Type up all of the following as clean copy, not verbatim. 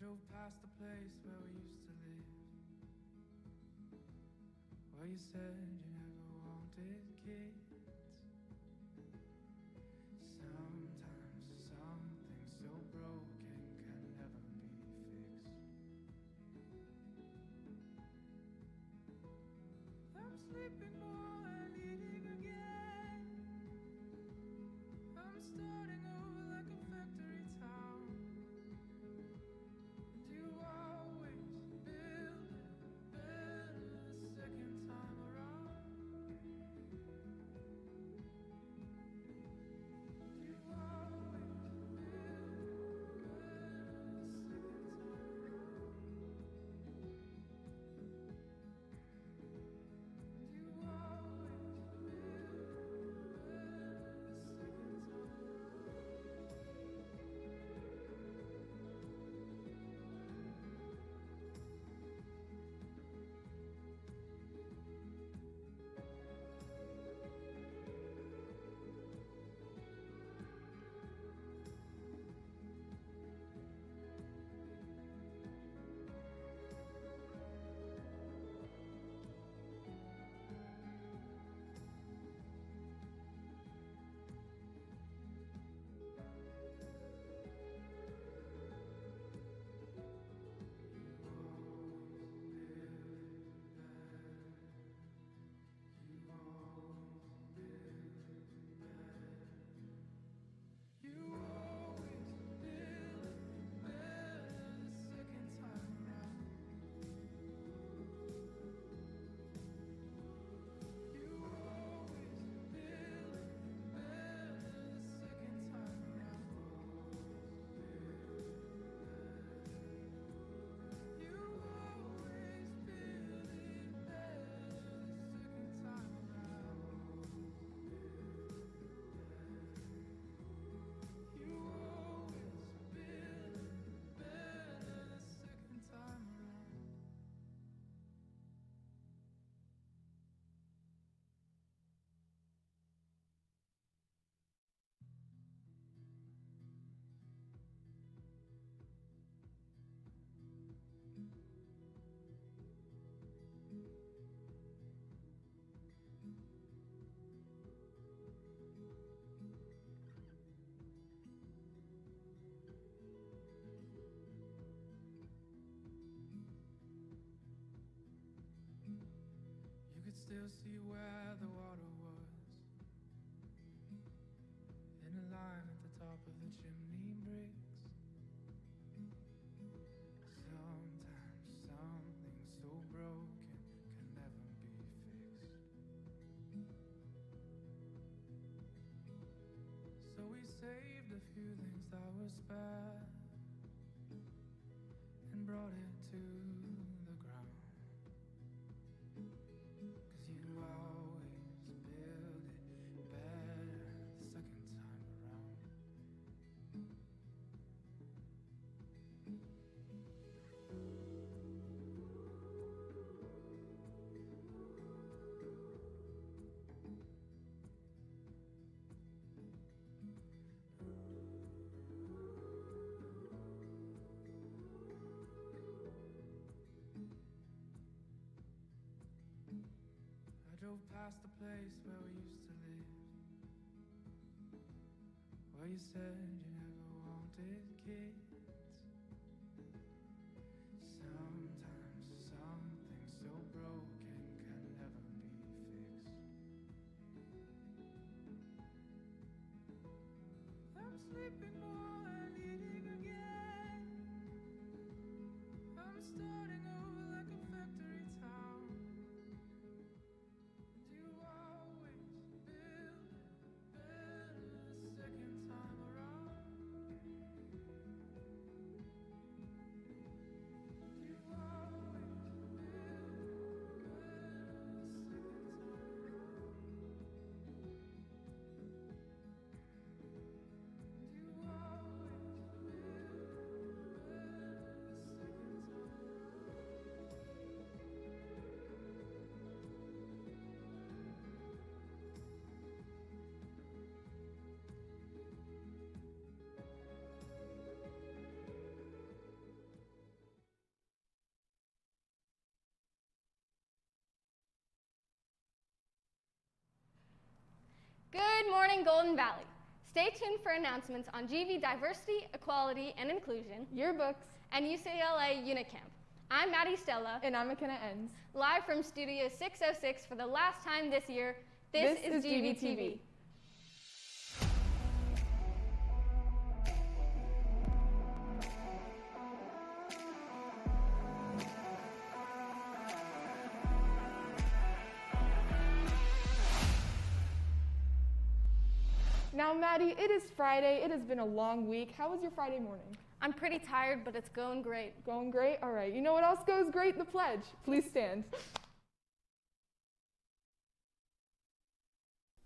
drove past the place where we used to live, where you said you never wanted kids. Sometimes something so broken can never be fixed. I'm sleeping more and eating again. I'm starting over like a factory town. You always build it better the second time around. You always build it better the second time around. You always build it better the second time still see where the water was, in a line at the top of the chimney bricks. Sometimes something so broken can never be fixed. So we saved a few things that were spare and brought it to the ground. 'Cause you always build it better the second time around. I drove past the place where we used to live, where you said you never wanted kids. Sometimes something so broken can never be fixed. I'm sleeping more and eating again. I'm starting over like a factory town. You always build it better the second time around. You always build it better the second time around. You always morning, Golden Valley. Stay tuned for announcements on GV Diversity, Equality, and Inclusion, yearbooks, and UCLA Unicamp. I'm Maddie, Stella. And I'm Makenna. Live from Studio 606 for the last time this year, this is GVTV. Now, Maddie, it is Friday. It has been a long week. How was your Friday morning? I'm pretty tired, but it's going great. Going great? All right. You know what else goes great? The pledge. Please stand.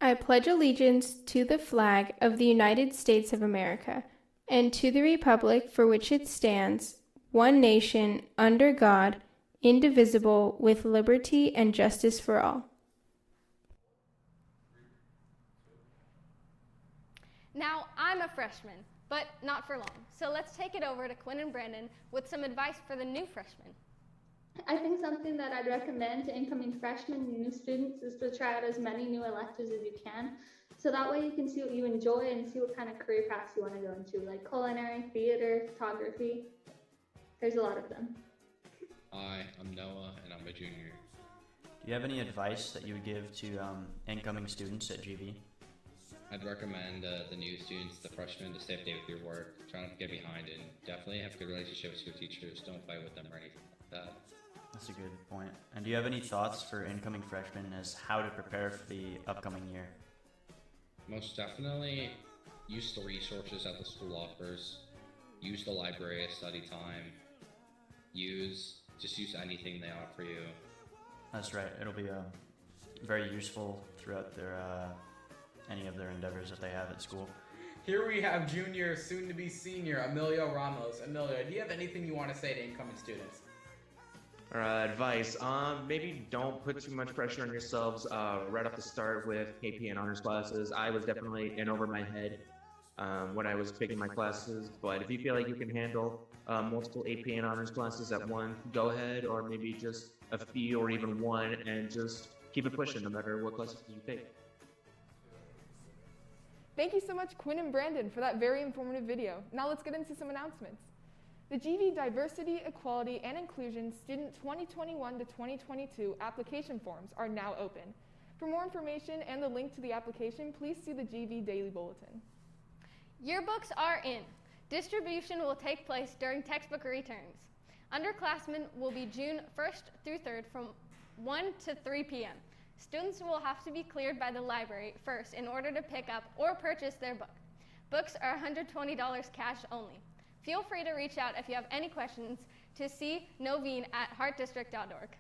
I pledge allegiance to the flag of the United States of America and to the republic for which it stands, one nation, under God, indivisible, with liberty and justice for all. Now, I'm a freshman, but not for long. So let's take it over to Quinn and Brandon with some advice for the new freshmen. I think something that I'd recommend to incoming freshmen and new students is to try out as many new electives as you can. So that way you can see what you enjoy and see what kind of career paths you want to go into, like culinary, theater, photography. There's a lot of them. Hi, I'm Noah, and I'm a junior. Do you have any advice that you would give to incoming students at GV? I'd recommend the new students, the freshmen, to stay up to date with your work, try not to get behind, and definitely have good relationships with teachers. Don't fight with them or anything like that. That's a good point. And do you have any thoughts for incoming freshmen as how to prepare for the upcoming year? Most definitely, use the resources that the school offers. Use the library as study time. Just use anything they offer you. That's right. It'll be very useful throughout their any of their endeavors that they have at school. Here we have junior, soon to be senior, Emilio Ramos. Emilio, do you have anything you want to say to incoming students? Advice, maybe don't put too much pressure on yourselves right off the start with AP and honors classes. I was definitely in over my head when I was picking my classes, but if you feel like you can handle multiple AP and honors classes at once, go ahead, or maybe just a few or even one, and just keep it pushing no matter what classes you pick. Thank you so much, Quinn and Brandon, for that very informative video. Now let's get into some announcements. The GV Diversity, Equality, and Inclusion Student 2021 to 2022 application forms are now open. For more information and the link to the application, please see the GV Daily Bulletin. Yearbooks are in. Distribution will take place during textbook returns. Underclassmen will be June 1st through 3rd from 1 to 3 p.m. Students will have to be cleared by the library first in order to pick up or purchase their book. Books are $120 cash only. Feel free to reach out if you have any questions to cnoveen@heartdistrict.org.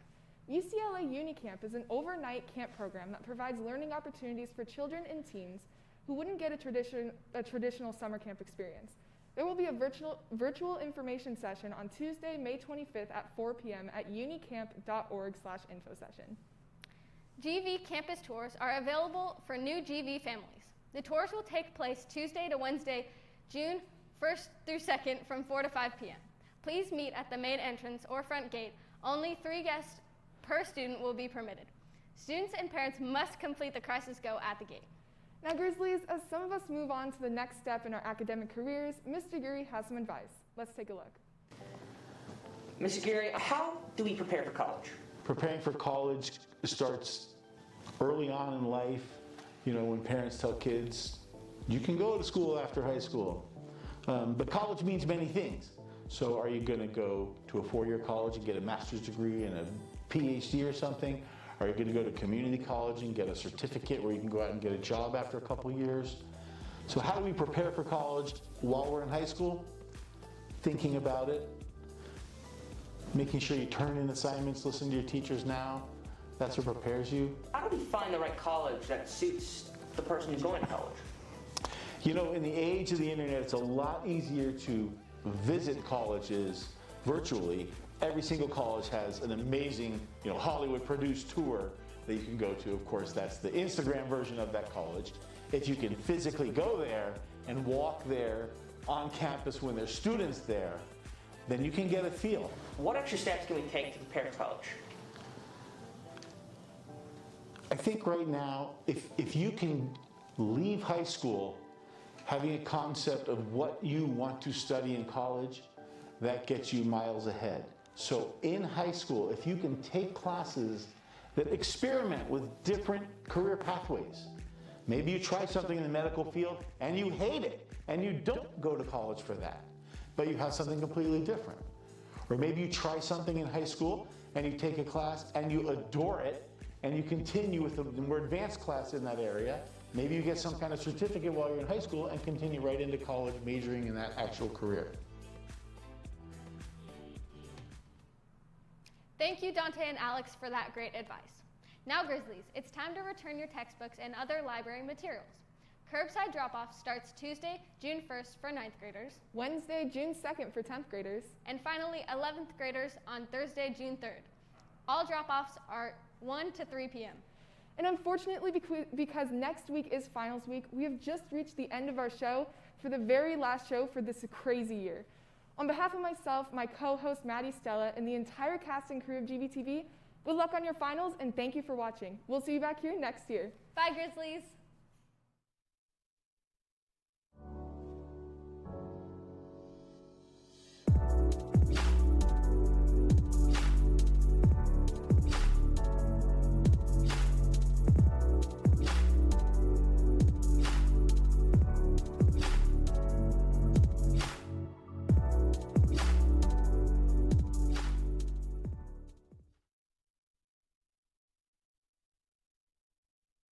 UCLA Unicamp is an overnight camp program that provides learning opportunities for children and teens who wouldn't get a traditional summer camp experience. There will be a virtual information session on Tuesday, May 25th at 4 p.m. at unicamp.org/infosession. GV campus tours are available for new GV families. The tours will take place Tuesday to Wednesday, June 1st through 2nd from 4 to 5 p.m. Please meet at the main entrance or front gate. Only 3 guests per student will be permitted. Students and parents must complete the crisis go at the gate. Now, Grizzlies, as some of us move on to the next step in our academic careers, Mr. Guri has some advice. Let's take a look. Mr. Gary, how do we prepare for college? Preparing for college starts early on in life. You know, when parents tell kids, you can go to school after high school. But college means many things. So are you going to go to a 4-year college and get a master's degree and a PhD or something? Are you going to go to community college and get a certificate where you can go out and get a job after a couple years? So how do we prepare for college while we're in high school? Thinking about it, making sure you turn in assignments, listen to your teachers now. That's what prepares you. How do we find the right college that suits the person who's going to college? You know, in the age of the internet, it's a lot easier to visit colleges virtually. Every single college has an amazing, Hollywood-produced tour that you can go to. Of course, that's the Instagram version of that college. If you can physically go there and walk there on campus when there's students there, then you can get a feel. What extra steps can we take to prepare for college? I think right now, if you can leave high school having a concept of what you want to study in college, that gets you miles ahead. So in high school, if you can take classes that experiment with different career pathways, maybe you try something in the medical field and you hate it and you don't go to college for that, but you have something completely different. Or maybe you try something in high school and you take a class and you adore it and you continue with a more advanced class in that area. Maybe you get some kind of certificate while you're in high school and continue right into college majoring in that actual career. Thank you, Dante and Alex, for that great advice. Now, Grizzlies, it's time to return your textbooks and other library materials. Curbside drop-off starts Tuesday, June 1st for 9th graders. Wednesday, June 2nd for 10th graders. And finally, 11th graders on Thursday, June 3rd. All drop-offs are 1 to 3 p.m. And unfortunately, because next week is finals week, we have just reached the end of our show for the very last show for this crazy year. On behalf of myself, my co-host Maddie, Stella, and the entire cast and crew of GVTV, good luck on your finals and thank you for watching. We'll see you back here next year. Bye, Grizzlies.